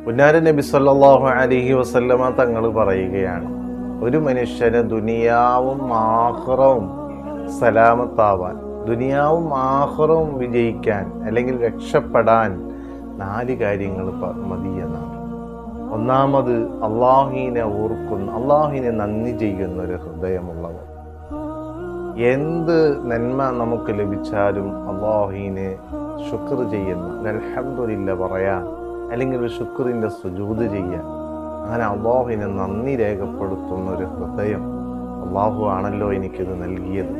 പുന്നാര നബി സല്ലല്ലാഹു അലൈഹി വസല്ലമ തങ്ങൾ പറയുകയാണ്, ഒരു മനുഷ്യന് ദുനിയാവും ആഖിറവും സലാമത്താവാൻ, ദുനിയാവും ആഖിറവും വിജയിക്കാൻ അല്ലെങ്കിൽ രക്ഷപ്പെടാൻ 4 കാര്യങ്ങൾ മതി എന്നാണ്. ഒന്നാമത് അള്ളാഹുവിനെ ഓർക്കുന്ന, അള്ളാഹുവിനെ നന്ദി ചെയ്യുന്ന ഒരു ഹൃദയമുള്ളവർ. എന്ത് നന്മ നമുക്ക് ലഭിച്ചാലും അള്ളാഹുവിനെ ശുക്ർ ചെയ്യുന്ന, അൽഹംദുലില്ലാ പറയാൻ, അല്ലെങ്കിൽ ഒരു ശുക്രിൻ്റെ സുജൂദ് ചെയ്യാൻ, അങ്ങനെ അള്ളാഹുവിനെ നന്ദി രേഖപ്പെടുത്തുന്ന ഒരു ഹൃദയം. അള്ളാഹു ആണല്ലോ എനിക്കിത് നൽകിയത്,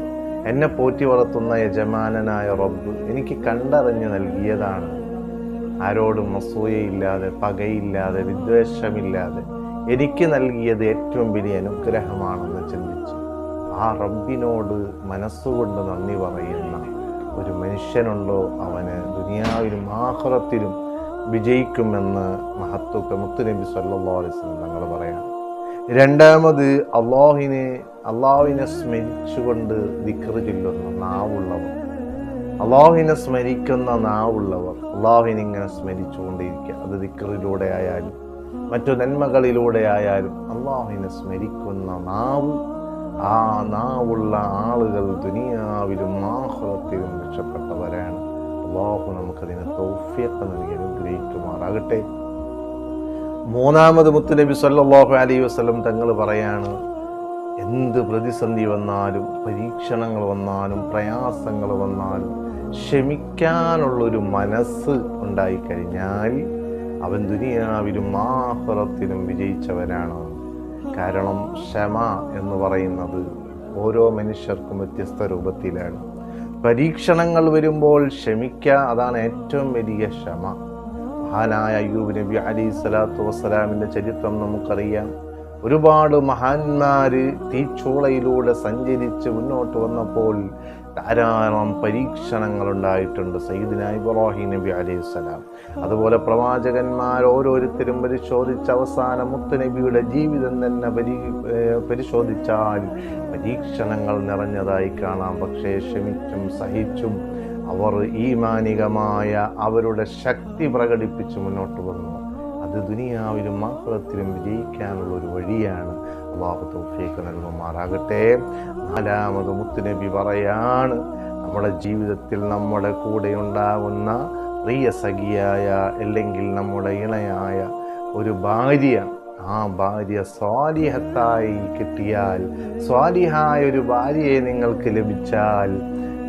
എന്നെ പോറ്റി വളർത്തുന്ന യജമാനനായ റബ്ബ് എനിക്ക് കണ്ടറിഞ്ഞ് നൽകിയതാണ്. ആരോടും അസൂയയില്ലാതെ, പകയില്ലാതെ, വിദ്വേഷമില്ലാതെ എനിക്ക് നൽകിയത് ഏറ്റവും വലിയ അനുഗ്രഹമാണെന്ന് ചിന്തിച്ച് ആ റബ്ബിനോട് മനസ്സുകൊണ്ട് നന്ദി പറയുന്ന ഒരു മനുഷ്യനുണ്ടോ, അവന് ദുനിയാവിലും ആഖിറത്തിലും വിജയിക്കുമെന്ന് മുത്തുനബി സല്ലല്ലാഹു അലൈഹി വസല്ലം തങ്ങൾ പറയാം. രണ്ടാമത് അള്ളാഹുവിനെ സ്മരിച്ചുകൊണ്ട് ദിക്ർ ചൊല്ലുന്ന നാവുള്ളവർ, അള്ളാഹുവിനെ സ്മരിക്കുന്ന നാവുള്ളവർ, അള്ളാഹുവിനെ ഇങ്ങനെ സ്മരിച്ചുകൊണ്ടിരിക്കുക. അത് ദിക്റിലൂടെ ആയാലും മറ്റു നന്മകളിലൂടെ ആയാലും അള്ളാഹുവിനെ സ്മരിക്കുന്ന നാവ്, ആ നാവുള്ള ആളുകൾ ദുനിയാവിലും ആഖിറത്തിലും രക്ഷപ്പെട്ടവരാണ്. അള്ളാഹു നമുക്കതിനെ തൗഫീഖ് നൽകി അനുഗ്രഹിക്കുമാറാകട്ടെ. മൂന്നാമത് മുത്തുനബി സല്ലല്ലാഹു അലൈഹി വസല്ലം തങ്ങൾ പറയാണ്, എന്ത് പ്രതിസന്ധി വന്നാലും, പരീക്ഷണങ്ങൾ വന്നാലും, പ്രയാസങ്ങൾ വന്നാലും ക്ഷമിക്കാനുള്ളൊരു മനസ്സ് ഉണ്ടായിക്കഴിഞ്ഞാൽ അവൻ ദുനിയാവിലും ആഖിറത്തിലും വിജയിച്ചവനാണ്. കാരണം ക്ഷമ എന്ന് പറയുന്നത് ഓരോ മനുഷ്യർക്കും വ്യത്യസ്ത രൂപത്തിലാണ്. പരീക്ഷണങ്ങൾ വരുമ്പോൾ ക്ഷമിക്കുക, അതാണ് ഏറ്റവും വലിയ ക്ഷമ. മഹാനായ അയ്യൂബ് നബി അലൈഹി സ്വലാത്തു വസ്സലാമിൻ്റെ ചരിത്രം നമുക്കറിയാം. ഒരുപാട് മഹാന്മാര് തീച്ചൂളയിലൂടെ സഞ്ചരിച്ച് മുന്നോട്ട് വന്നപ്പോൾ ധാരാളം പരീക്ഷണങ്ങൾ ഉണ്ടായിട്ടുണ്ട്. സയ്യിദുനാ ഇബ്രാഹിം നബി അലൈഹിസ്സലാം, അതുപോലെ പ്രവാചകന്മാർ ഓരോരുത്തരും പരിശോധിച്ച അവസാനം മുത്തുനബിയുടെ ജീവിതം തന്നെ പരിശോധിച്ചാൽ പരീക്ഷണങ്ങൾ നിറഞ്ഞതായി കാണാം. പക്ഷേ ക്ഷമിച്ചും സഹിച്ചും അവർ ഈമാനികമായ അവരുടെ ശക്തി പ്രകടിപ്പിച്ച് മുന്നോട്ട് വന്നു. അത് ദുനിയാവിലും ആഖിറത്തിലും വിജയിക്കാനുള്ള ഒരു വഴിയാണ്. അല്ലാഹു തൗഫീഖ് നൽകുമാറാകട്ടെ. നാലാമത് മുത്തുനബി പറയാണ്, നമ്മുടെ ജീവിതത്തിൽ നമ്മുടെ കൂടെ ഉണ്ടാകുന്ന പ്രിയ സഖിയായ, അല്ലെങ്കിൽ നമ്മുടെ ഇണയായ ഒരു ഭാര്യ, ആ ഭാര്യ സ്വാലിഹത്തായി കിട്ടിയാൽ, സ്വാലിഹായ ഒരു ഭാര്യയെ നിങ്ങൾക്ക് ലഭിച്ചാൽ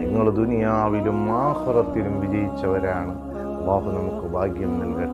നിങ്ങൾ ദുനിയാവിലും ആഖിറത്തിലും വിജയിച്ചവരാണ്. അല്ലാഹു നമുക്ക് ഭാഗ്യം നൽകട്ടെ.